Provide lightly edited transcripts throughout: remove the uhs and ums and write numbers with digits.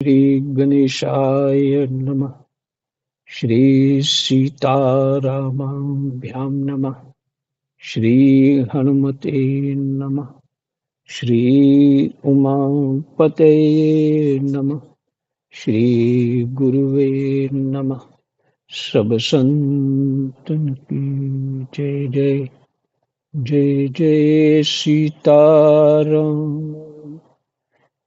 श्री गणेशाय नमः। श्री सीतारामाभ्यां नमः। श्री हनुमते नमः। श्री उमापतये नमः। श्री गुरुवे नमः। सब संतन की जय जय। जय जय सीताराम।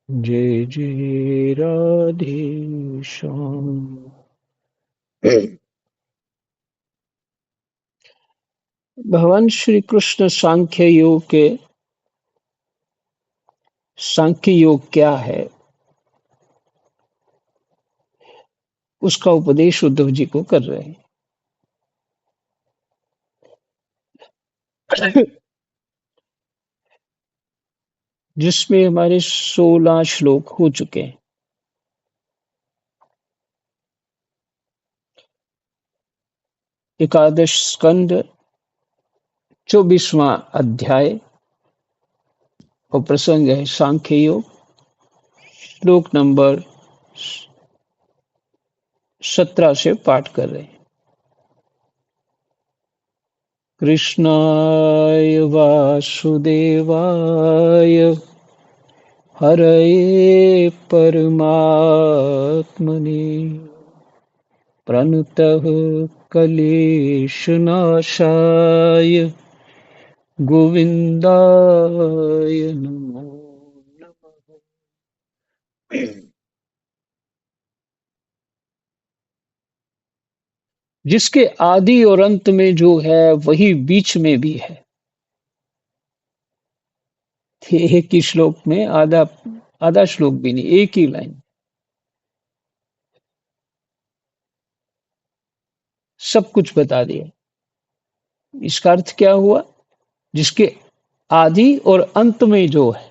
जय जय राधे श्याम। भगवान श्री कृष्ण सांख्य योग क्या है, उसका उपदेश उद्धव जी को कर रहे हैं। जिसमें हमारे 16 श्लोक हो चुके हैं। एकादश स्कंद 24वां अध्याय और प्रसंग है सांख्य योग। श्लोक नंबर 17 से पाठ कर रहे हैं। कृष्णाय वासुदेवाय हरये परमात्मने प्रणतः क्लेशनाशाय गोविंदाय नमो नमः। जिसके आदि और अंत में जो है वही बीच में भी है। एक ही श्लोक में आधा आधा श्लोक भी नहीं, एक ही लाइन सब कुछ बता दिया। इसका अर्थ क्या हुआ? जिसके आदि और अंत में जो है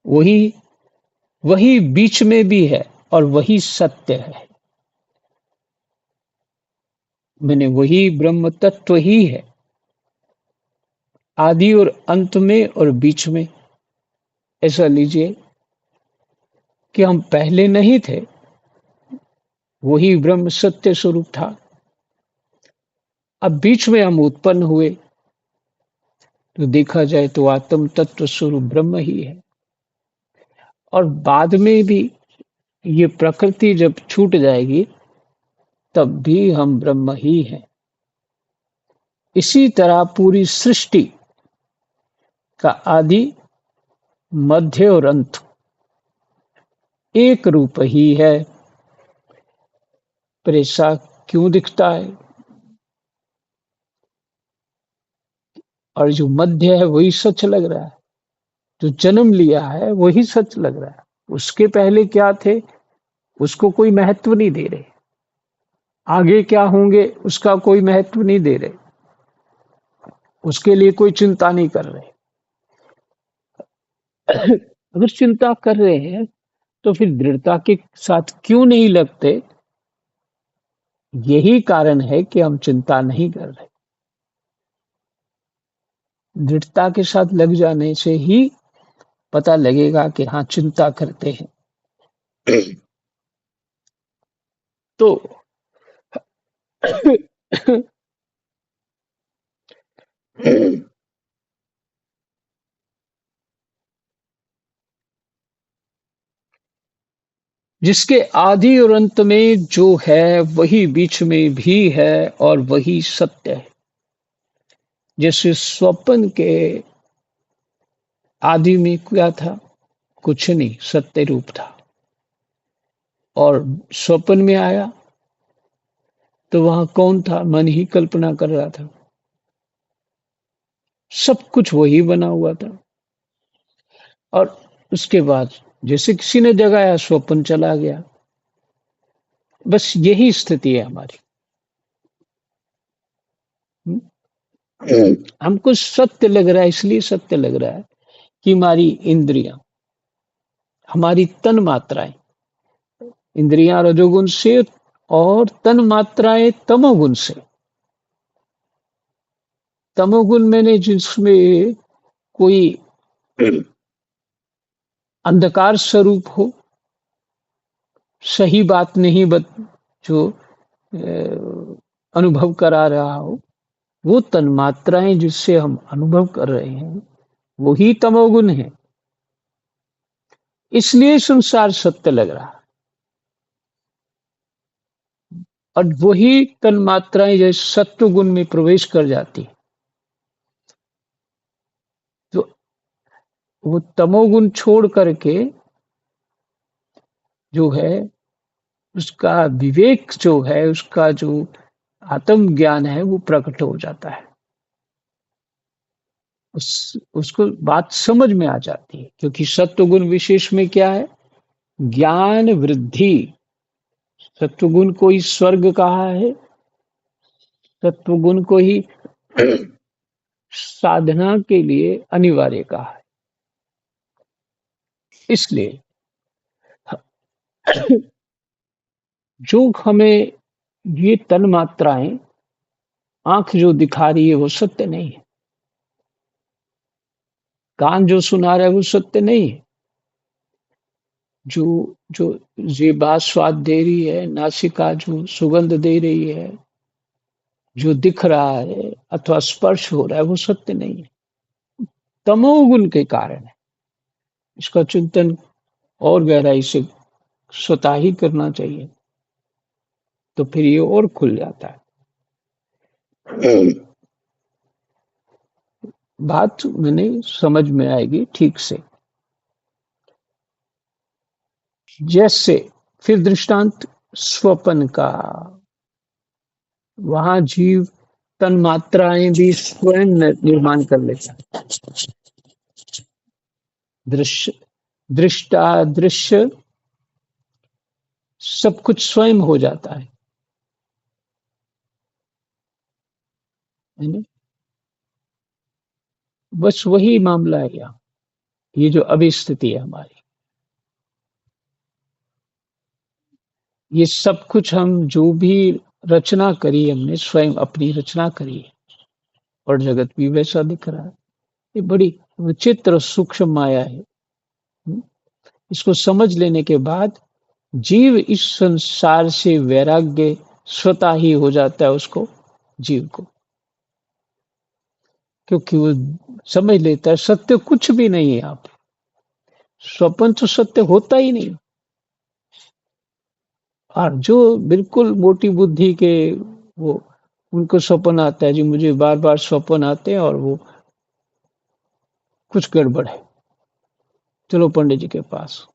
वही वही बीच में भी है और वही सत्य है। मैंने वही ब्रह्म तत्व ही है, आदि और अंत में और बीच में। ऐसा लीजिए कि हम पहले नहीं थे, वही ब्रह्म सत्य स्वरूप था। अब बीच में हम उत्पन्न हुए, तो देखा जाए तो आत्म तत्व स्वरूप ब्रह्म ही है। और बाद में भी ये प्रकृति जब छूट जाएगी तब भी हम ब्रह्म ही हैं। इसी तरह पूरी सृष्टि का आदि, मध्य और अंत एक रूप ही है। पर ऐसा क्यों दिखता है? और जो मध्य है वही सच लग रहा है, जो जन्म लिया है वही सच लग रहा है। उसके पहले क्या थे उसको कोई महत्व नहीं दे रहे, आगे क्या होंगे उसका कोई महत्व नहीं दे रहे, उसके लिए कोई चिंता नहीं कर रहे। अगर चिंता कर रहे हैं तो फिर दृढ़ता के साथ क्यों नहीं लगते? यही कारण है कि हम चिंता नहीं कर रहे। दृढ़ता के साथ लग जाने से ही पता लगेगा कि हाँ चिंता करते हैं। तो जिसके आदि और अंत में जो है वही बीच में भी है और वही सत्य है। जैसे स्वप्न के आदि में क्या था? कुछ नहीं, सत्य रूप था। और स्वप्न में आया तो वहां कौन था? मन ही कल्पना कर रहा था, सब कुछ वही बना हुआ था। और उसके बाद जैसे किसी ने जगाया, स्वप्न चला गया। बस यही स्थिति है हमारी। हमको सत्य लग रहा है, इसलिए सत्य लग रहा है कि हमारी इंद्रियां, हमारी तन मात्राएं, इंद्रियां रजोगुण से और तन मात्राएं तमोगुण से। तमोगुण मैंने जिसमें कोई अंधकार स्वरूप हो, सही बात नहीं जो अनुभव करा रहा हो, वो तन्मात्राएं जिससे हम अनुभव कर रहे हैं, वही तमोगुण है। इसलिए संसार सत्य लग रहा है। और वही तन्मात्राएं जैसे सत्व गुण में प्रवेश कर जाती, तो वो तमोगुण छोड़ करके जो है उसका विवेक जो है, उसका जो आत्म ज्ञान है, वो प्रकट हो जाता है। उसको बात समझ में आ जाती है, क्योंकि सत्वगुण विशेष में क्या है? ज्ञान वृद्धि। सत्वगुण को ही स्वर्ग कहा है, सत्वगुण को ही साधना के लिए अनिवार्य कहा है। इसलिए जो हमें ये तन मात्राएं आंख जो दिखा रही है वो सत्य नहीं है, कान जो सुना रहा है वो सत्य नहीं है, जो जो जीभा स्वाद दे रही है, नासिका जो सुगंध दे रही है, जो दिख रहा है अथवा स्पर्श हो रहा है, वो सत्य नहीं है, तमोगुण के कारण है। इसका चिंतन और गहराई से स्वतः ही करना चाहिए, तो फिर ये और खुल जाता है। बात मैंने समझ में आएगी ठीक से। जैसे फिर दृष्टांत स्वपन का, वहां जीव तन्मात्राएं भी स्वयं निर्माण कर लेता है। दृश्य दृष्टा दृश्य सब कुछ स्वयं हो जाता है ना? बस वही मामला है यहाँ, ये जो अभी स्थिति है हमारी, ये सब कुछ हम जो भी रचना करी, हमने स्वयं अपनी रचना करी है, और जगत भी वैसा दिख रहा है। ये बड़ी विचित्र सूक्ष्म माया है। इसको समझ लेने के बाद जीव इस संसार से वैराग्य स्वतः ही हो जाता है उसको, जीव को, क्योंकि वो समझ लेता है सत्य कुछ भी नहीं है। आप स्वप्न तो सत्य होता ही नहीं। और जो बिल्कुल मोटी बुद्धि के, वो उनको स्वप्न आता है जी, मुझे बार बार स्वप्न आते हैं और वो कुछ गड़बड़ है, चलो पंडित जी के पास।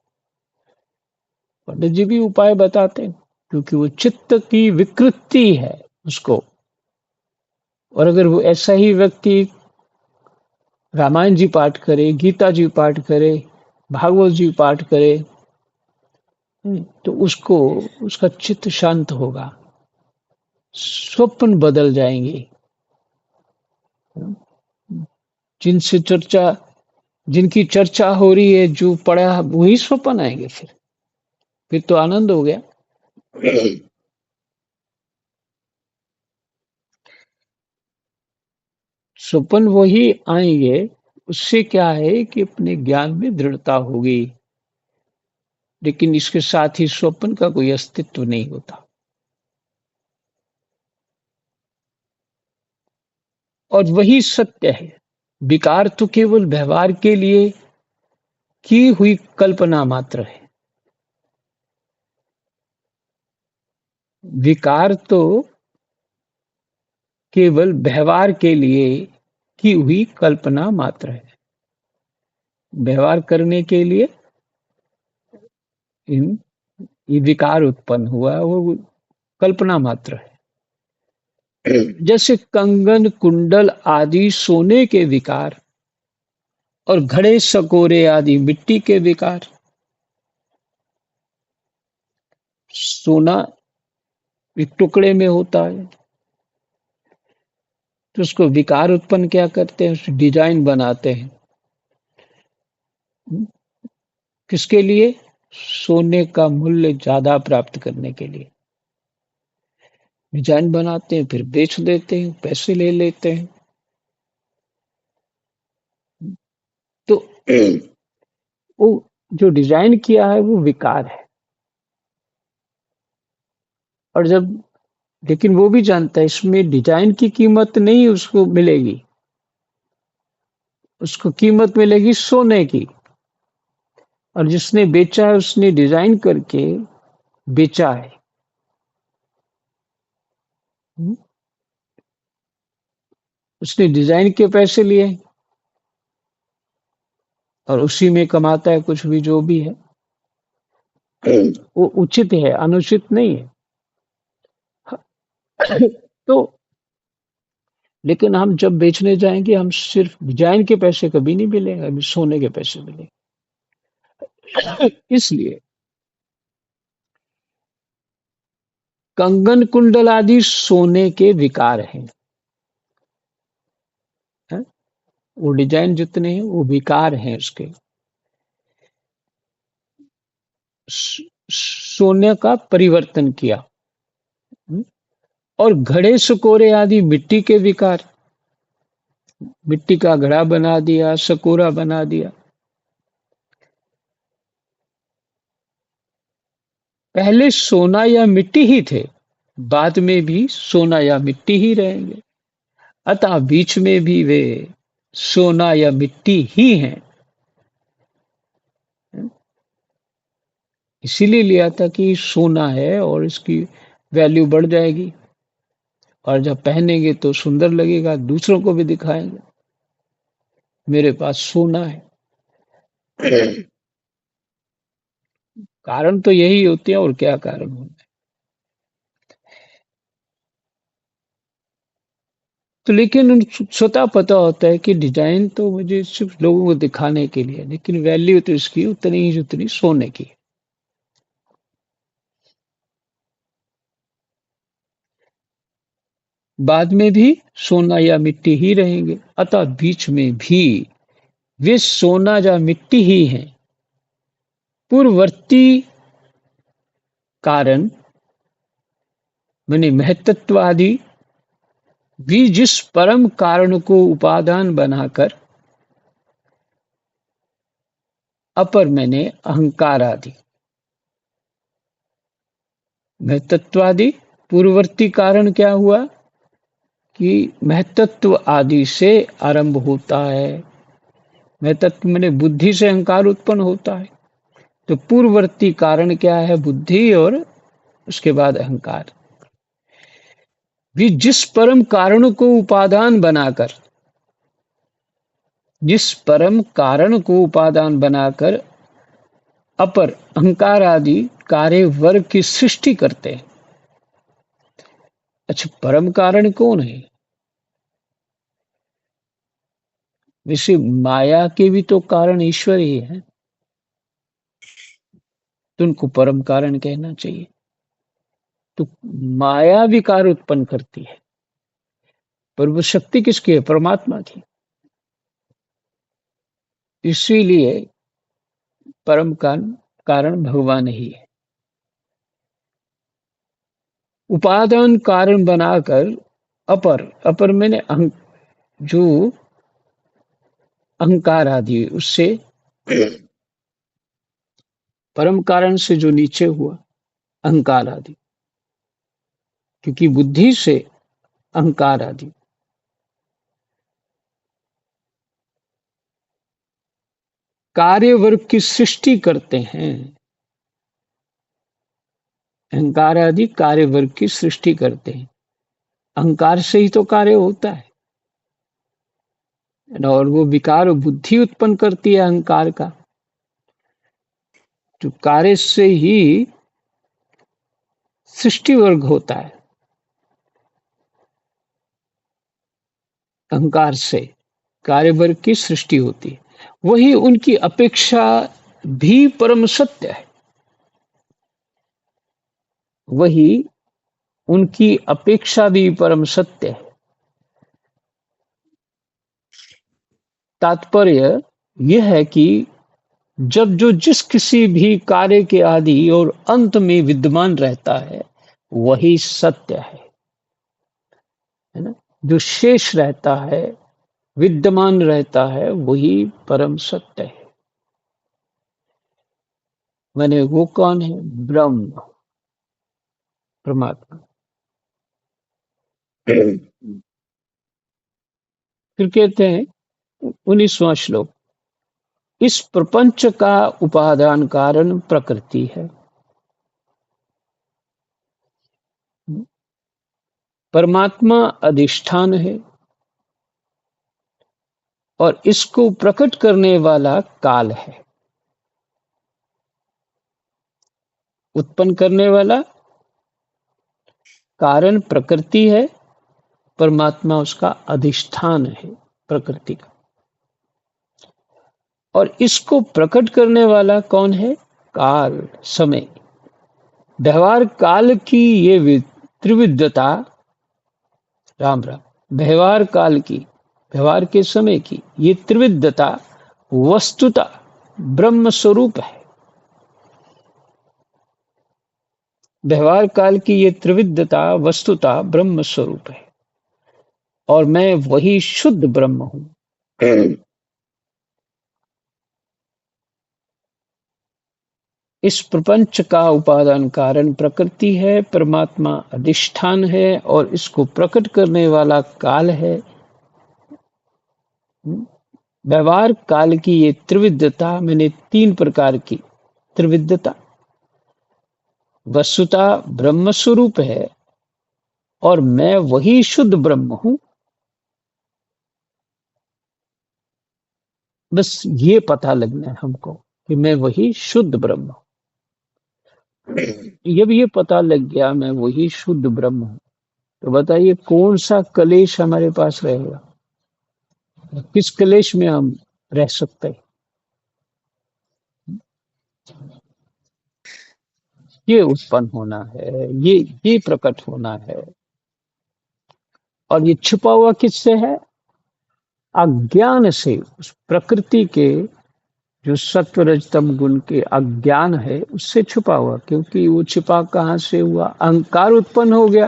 पंडित जी भी उपाय बताते हैं, क्योंकि वो चित्त की विकृति है उसको। और अगर वो ऐसा ही व्यक्ति रामायण जी पाठ करे, गीता जी पाठ करे, भागवत जी पाठ करे, तो उसको उसका चित्त शांत होगा, स्वप्न बदल जाएंगे। जिनसे चर्चा जिनकी चर्चा हो रही है, जो पढ़ा वही स्वप्न आएंगे। फिर तो आनंद हो गया। स्वप्न वही आएंगे, उससे क्या है कि अपने ज्ञान में दृढ़ता होगी, लेकिन इसके साथ ही स्वप्न का कोई अस्तित्व नहीं होता। और वही सत्य है। विकार तो केवल व्यवहार के लिए की हुई कल्पना मात्र है। विकार तो केवल व्यवहार के लिए की हुई कल्पना मात्र है। व्यवहार करने के लिए इन ये विकार उत्पन्न हुआ, वो कल्पना मात्र है। जैसे कंगन कुंडल आदि सोने के विकार, और घड़े सकोरे आदि मिट्टी के विकार। सोना एक टुकड़े में होता है, तो उसको विकार उत्पन्न क्या करते हैं, उसकी डिजाइन बनाते हैं। किसके लिए? सोने का मूल्य ज्यादा प्राप्त करने के लिए डिजाइन बनाते हैं, फिर बेच देते हैं, पैसे ले लेते हैं। तो वो जो डिजाइन किया है वो विकार है। और जब लेकिन वो भी जानता है इसमें डिजाइन की कीमत नहीं उसको मिलेगी, उसको कीमत मिलेगी सोने की। और जिसने बेचा है उसने डिजाइन करके बेचा है। उसने डिजाइन के पैसे लिए और उसी में कमाता है कुछ भी जो भी है। वो उचित है, अनुचित नहीं है। तो लेकिन हम जब बेचने जाएंगे हम सिर्फ डिजाइन के पैसे कभी नहीं मिलेंगे, हमें सोने के पैसे मिलेंगे। इसलिए कंगन कुंडल आदि सोने के विकार हैं। वो डिजाइन जितने हैं वो विकार हैं उसके। सोने का परिवर्तन किया। और घड़े सकोरे आदि मिट्टी के विकार, मिट्टी का घड़ा बना दिया, सकोरा बना दिया। पहले सोना या मिट्टी ही थे, बाद में भी सोना या मिट्टी ही रहेंगे, अतः बीच में भी वे सोना या मिट्टी ही हैं। इसीलिए लिया था कि सोना है और इसकी वैल्यू बढ़ जाएगी, और जब पहनेंगे तो सुंदर लगेगा, दूसरों को भी दिखाएंगे मेरे पास सोना है। कारण तो यही होते हैं, और क्या कारण होना है। तो लेकिन स्वतः पता होता है कि डिजाइन तो मुझे सिर्फ लोगों को दिखाने के लिए, लेकिन वैल्यू तो इसकी उतनी ही जितनी सोने की। बाद में भी सोना या मिट्टी ही रहेंगे, अतः बीच में भी वे सोना या मिट्टी ही हैं। पूर्ववर्ती कारण माने महतत्वादि भी जिस परम कारण को उपादान बनाकर, अपर मैंने अहंकार आदि, महतत्वादि पूर्ववर्ती कारण क्या हुआ कि महतत्व आदि से आरंभ होता है। महतत्व मैंने बुद्धि से अहंकार उत्पन्न होता है। तो पूर्ववर्ती कारण क्या है? बुद्धि, और उसके बाद अहंकार। भी जिस परम कारण को उपादान बनाकर, जिस परम कारण को उपादान बनाकर अपर अहंकार आदि कार्य वर्ग की सृष्टि करते हैं। अच्छा, परम कारण कौन है? वैसे माया के भी तो कारण ईश्वर ही है, तो उनको परम कारण कहना चाहिए। तो माया विकार उत्पन्न करती है, पर वो शक्ति किसकी है? परमात्मा की। इसीलिए परम कारण भगवान ही है। उपादान कारण बनाकर अपर, अपर मैंने जो अहंकार आदि, उससे परम कारण से जो नीचे हुआ अहंकार आदि, क्योंकि बुद्धि से अहंकार आदि कार्य वर्ग की सृष्टि करते हैं। अहंकार आदि कार्य वर्ग की सृष्टि करते हैं। अहंकार से ही तो कार्य होता है, और वो विकार बुद्धि उत्पन्न करती है अहंकार का। तो कार्य से ही सृष्टि वर्ग होता है, अहंकार से कार्य वर्ग की सृष्टि होती है। वही उनकी अपेक्षा भी परम सत्य है। वही उनकी अपेक्षा भी परम सत्य है। तात्पर्य यह है कि जब जो जिस किसी भी कार्य के आदि और अंत में विद्यमान रहता है वही सत्य है ना। जो शेष रहता है, विद्यमान रहता है, वही परम सत्य है। माने वो कौन है? ब्रह्म, परमात्मा। फिर कहते हैं 19वां श्लोक, इस प्रपंच का उपादान कारण प्रकृति है। परमात्मा अधिष्ठान है और इसको प्रकट करने वाला काल है। उत्पन्न करने वाला कारण प्रकृति है, परमात्मा उसका अधिष्ठान है, प्रकृति का। और इसको प्रकट करने वाला कौन है? काल, समय। व्यवहार काल की ये त्रिविधता, राम राम, व्यवहार काल की, व्यवहार के समय की ये त्रिविधता वस्तुतः ब्रह्म स्वरूप है। व्यवहार काल की ये त्रिविधता वस्तुतः ब्रह्म स्वरूप है और मैं वही शुद्ध ब्रह्म हूं। इस प्रपंच का उपादान कारण प्रकृति है, परमात्मा अधिष्ठान है और इसको प्रकट करने वाला काल है। व्यवहार काल की ये त्रिविधता, मैंने 3 प्रकार की त्रिविधता, वस्तुतः ब्रह्म स्वरूप है और मैं वही शुद्ध ब्रह्म हूं। बस ये पता लगना है हमको कि मैं वही शुद्ध ब्रह्म हूं। जब ये पता लग गया मैं वही शुद्ध ब्रह्म हूं, तो बताइए कौन सा कलेश हमारे पास रहेगा? किस क्लेश में हम रह सकते हैं? ये उत्पन्न होना है, ये प्रकट होना है। और ये छुपा हुआ किससे है? अज्ञान से, उस प्रकृति के जो सत्व रजतम गुण के अज्ञान है उससे छुपा हुआ। क्योंकि वो छिपा कहाँ से हुआ? अहंकार उत्पन्न हो गया।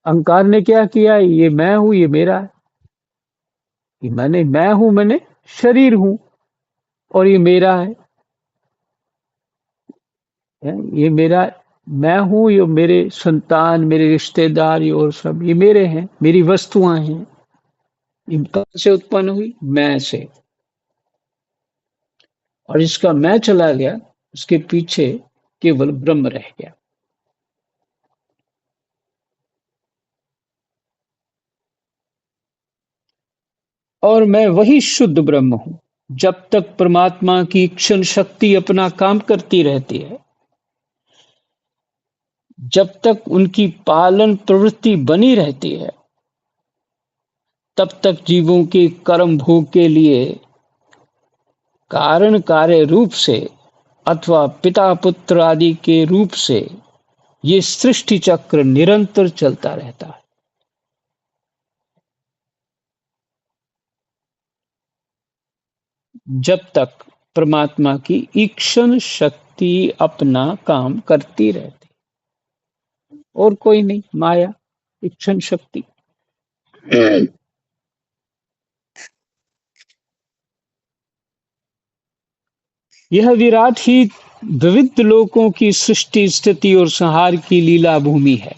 अहंकार ने क्या किया? ये मैं हूं, ये मेरा है। ये मैं हूं, मैंने शरीर हूं और ये मेरा है। ये मेरा, मैं हूँ, ये मेरे संतान, मेरे रिश्तेदार, ये और सब ये मेरे हैं, मेरी वस्तुएं हैं। ये कहाँ से उत्पन्न हुई? मैं से। और इसका मैं चला गया, उसके पीछे केवल ब्रह्म रह गया। और मैं वही शुद्ध ब्रह्म हूँ। जब तक परमात्मा की क्षण शक्ति अपना काम करती रहती है, जब तक उनकी पालन प्रवृत्ति बनी रहती है, तब तक जीवों के कर्म भोग के लिए कारण कार्य रूप से अथवा पिता पुत्र आदि के रूप से ये सृष्टि चक्र निरंतर चलता रहता है। जब तक परमात्मा की ईक्षण शक्ति अपना काम करती रहती, और कोई नहीं, माया, ईक्षण शक्ति। यह विराट ही विविध लोकों की सृष्टि स्थिति और संहार की लीला भूमि है।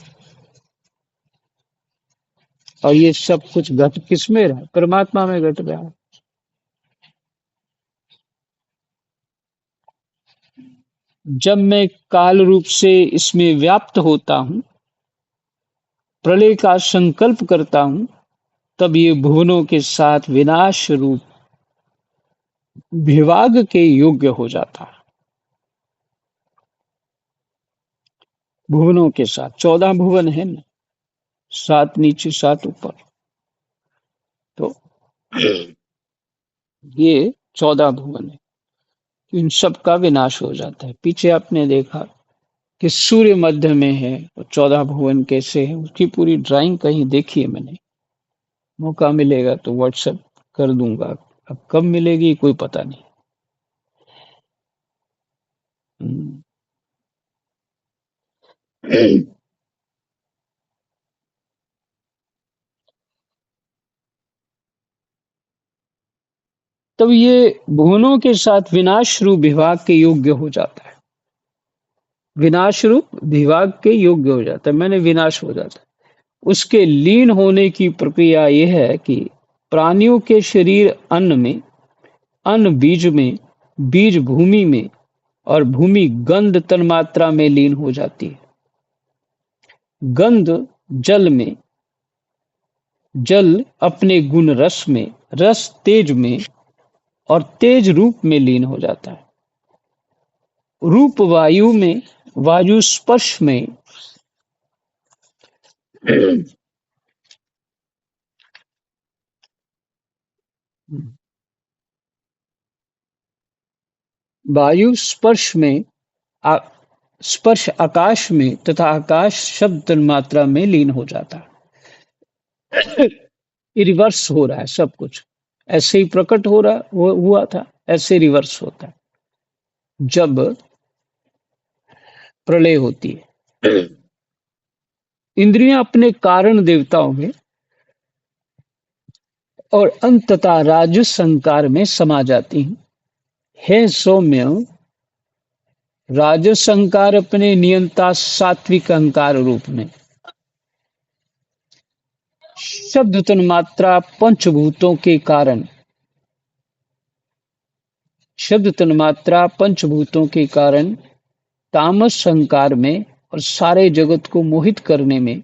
और ये सब कुछ घट किसमें रहा? परमात्मा में घट रहा है। जब मैं काल रूप से इसमें व्याप्त होता हूँ, प्रलय का संकल्प करता हूँ, तब ये भुवनों के साथ विनाश रूप विभाग के योग्य हो जाता है। भुवनों के साथ 14 भुवन है ना, 7 नीचे 7 ऊपर, तो ये 14 भुवन है। इन सब का विनाश हो जाता है। पीछे आपने देखा कि सूर्य मध्य में है और 14 भुवन कैसे है, उसकी पूरी ड्राइंग कहीं देखी है मैंने। मौका मिलेगा तो व्हाट्सएप कर दूंगा। अब कब मिलेगी कोई पता नहीं। हम्म। तब ये भुवनों के साथ विनाश रूप विभाग के योग्य हो जाता है। विनाश रूप विभाग के योग्य हो जाता है, मैंने विनाश हो जाता है। उसके लीन होने की प्रक्रिया यह है कि प्राणियों के शरीर अन्न में, अन्न बीज में, बीज भूमि में और भूमि गंध तन्मात्रा में लीन हो जाती है। गंध जल में, जल अपने गुण रस में, रस तेज में और तेज रूप में लीन हो जाता है। रूप वायु में, वायु स्पर्श में, वायु स्पर्श में, आ, स्पर्श आकाश में तथा आकाश शब्द तन्मात्रा में लीन हो जाता है। ये रिवर्स हो रहा है सब कुछ। ऐसे ही प्रकट हो रहा हुआ था, ऐसे रिवर्स होता है जब प्रलय होती है। इंद्रियां अपने कारण देवताओं में और अंततः राजस संकार में समा जाती हैं। हे सौम्य, राजस संकार अपने नियंता सात्विक अहंकार रूप में शब्द तन्मात्रा पंचभूतों के कारण, शब्द तन्मात्रा पंचभूतों के कारण तामस संकार में और सारे जगत को मोहित करने में,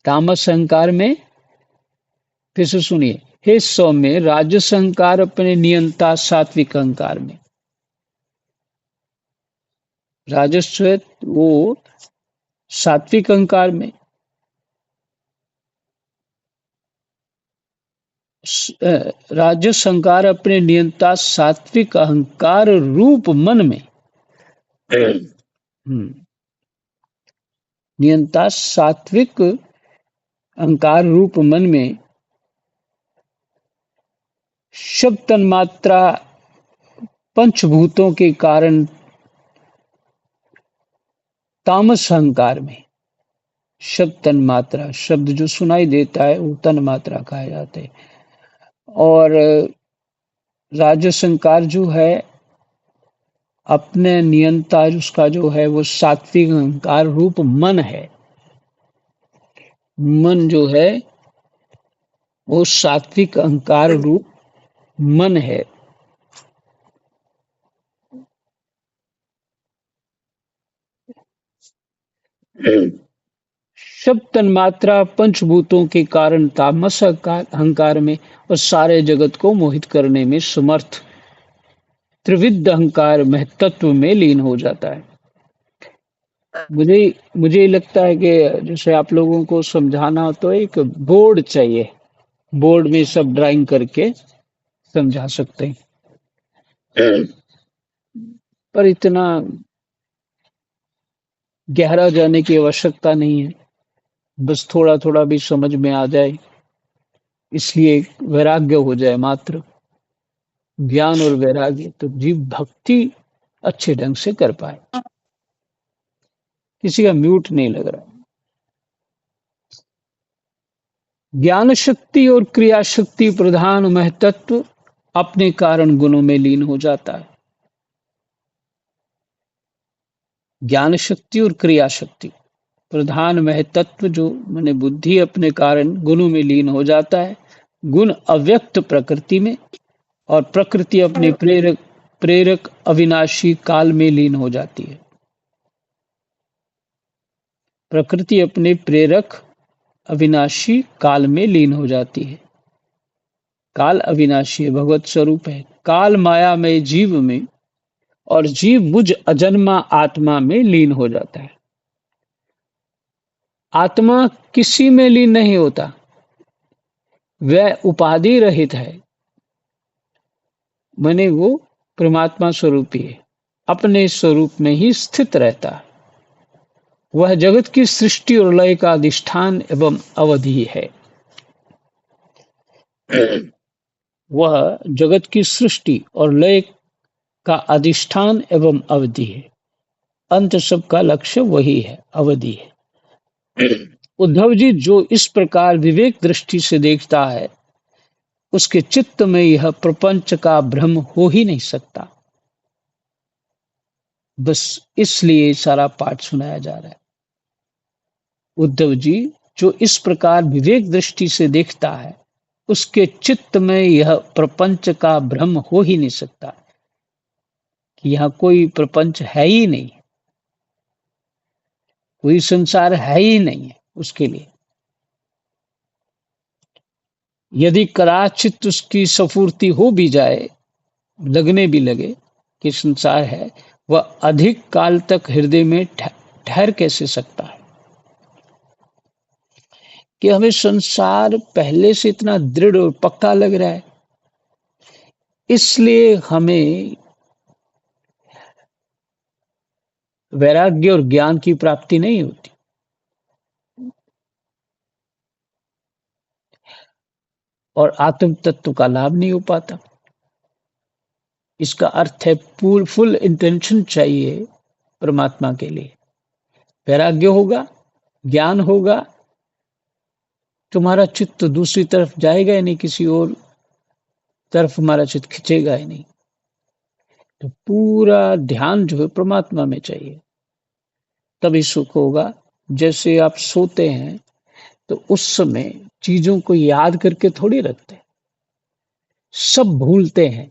तामस संकार में, फिर से सुनिए, हे सौम्य, राजस संकार अपने नियंता सात्विक अहंकार में, राजस्व वो सात्विक अहंकार में, राजस अहंकार अपने नियंता सात्विक अहंकार रूप मन में, नियंता सात्विक अहंकार रूप मन में शब्द तन्मात्रा पंचभूतों के कारण तामस अहंकार में, शब्द तन्मात्रा, शब्द जो सुनाई देता है वो तन्मात्रा कहा जाता है। और राजस अहंकार जो है अपने नियंता, उसका जो है वो सात्विक अहंकार रूप मन है। मन जो है वो सात्विक अहंकार रूप मन है। शब्द तन्मात्रा पंचभूतों के कारण तामस अहंकार में और सारे जगत को मोहित करने में समर्थ त्रिविध अहंकार महत्त्व में लीन हो जाता है। मुझे मुझे लगता है कि जैसे आप लोगों को समझाना हो तो एक बोर्ड चाहिए, बोर्ड में सब ड्राइंग करके समझा सकते हैं। पर इतना गहरा जाने की आवश्यकता नहीं है, बस थोड़ा थोड़ा भी समझ में आ जाए, इसलिए वैराग्य हो जाए मात्र। ज्ञान और वैराग्य तो जीव भक्ति अच्छे ढंग से कर पाए। किसी का म्यूट नहीं लग रहा। ज्ञान शक्ति और क्रिया शक्ति प्रधान महतत्व अपने कारण गुणों में लीन हो जाता है। ज्ञान शक्ति और क्रिया शक्ति प्रधान महतत्व जो माने बुद्धि अपने कारण गुणों में लीन हो जाता है। गुण अव्यक्त प्रकृति में और प्रकृति अपने प्रेरक प्रेरक अविनाशी काल में लीन हो जाती है। प्रकृति अपने प्रेरक अविनाशी काल में लीन हो जाती है। काल अविनाशी भगवत स्वरूप है। काल माया में जीव में और जीव बुझ अजन्मा आत्मा में लीन हो जाता है। आत्मा किसी में लीन नहीं होता, वह उपाधि रहित है, माने वो परमात्मा स्वरूप ही है, अपने स्वरूप में ही स्थित रहता है। वह जगत की सृष्टि और लय का अधिष्ठान एवं अवधि है। वह जगत की सृष्टि और लय का अधिष्ठान एवं अवधि है। अंत सबका लक्ष्य वही है, अवधि है। उद्धव जी जो इस प्रकार विवेक दृष्टि से देखता है, उसके चित्त में यह प्रपंच का भ्रम हो ही नहीं सकता। बस इसलिए सारा पाठ सुनाया जा रहा है। उद्धव जी, जो इस प्रकार विवेक दृष्टि से देखता है, उसके चित्त में यह प्रपंच का भ्रम हो ही नहीं सकता कि यहाँ कोई प्रपंच है ही नहीं, कोई संसार है ही नहीं है उसके लिए। यदि कदाचित उसकी स्फूर्ति हो भी जाए, लगने भी लगे कि संसार है, वह अधिक काल तक हृदय में ठहर कैसे सकता है? कि हमें संसार पहले से इतना दृढ़ और पक्का लग रहा है, इसलिए हमें वैराग्य और ज्ञान की प्राप्ति नहीं होती। और आत्म तत्व का लाभ नहीं हो पाता। इसका अर्थ है फुल इंटेंशन चाहिए परमात्मा के लिए। वैराग्य होगा, ज्ञान होगा, तुम्हारा चित्त दूसरी तरफ जाएगा ही नहीं, किसी और तरफ हमारा चित्त खिंचेगा ही नहीं। तो पूरा ध्यान जो है परमात्मा में चाहिए, तभी सुख होगा। जैसे आप सोते हैं तो उस समय चीजों को याद करके थोड़ी रखते हैं, सब भूलते हैं,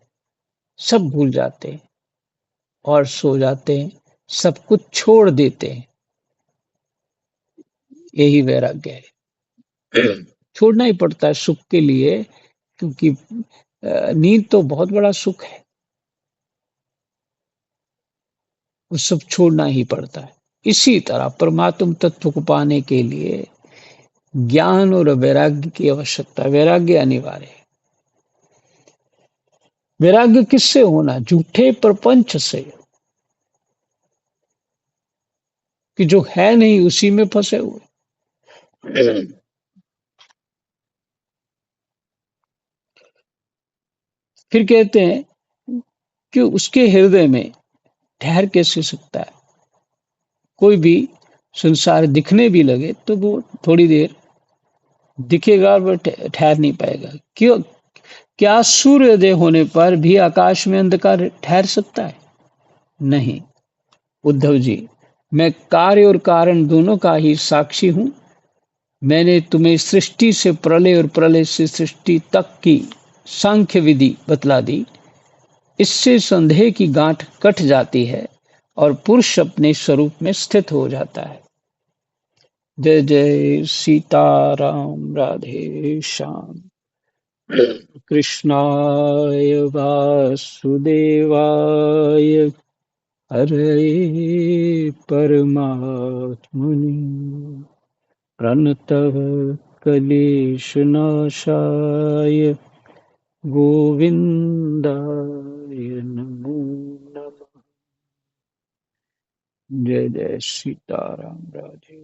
सब भूल जाते हैं और सो जाते हैं, सब कुछ छोड़ देते हैं। यही वैराग्य है। छोड़ना ही पड़ता है सुख के लिए, क्योंकि नींद तो बहुत बड़ा सुख है, वो सब छोड़ना ही पड़ता है। इसी तरह परमात्म तत्व को पाने के लिए ज्ञान और वैराग्य की आवश्यकता, वैराग्य अनिवार्य है। वैराग्य किससे होना? झूठे प्रपंच से, कि जो है नहीं उसी में फंसे हुए। फिर कहते हैं कि उसके हृदय में ठहर कैसे सकता है? कोई भी संसार दिखने भी लगे तो वो थोड़ी देर दिखेगा और वो ठहर नहीं पाएगा। क्यों? क्या सूर्योदय होने पर भी आकाश में अंधकार ठहर सकता है? नहीं। उद्धव जी, मैं कार्य और कारण दोनों का ही साक्षी हूं। मैंने तुम्हें सृष्टि से प्रलय और प्रलय से सृष्टि तक की सांख्य विधि बतला दी। इससे संदेह की गांठ कट जाती है और पुरुष अपने स्वरूप में स्थित हो जाता है। जय जय सीताराम, राधे श्याम। कृष्णाय वासुदेवाय, हरे परमात्मने, प्रणतः क्लेशनाशाय, गोविंदाय नमो नमः। जय जय सीताराम, राधे।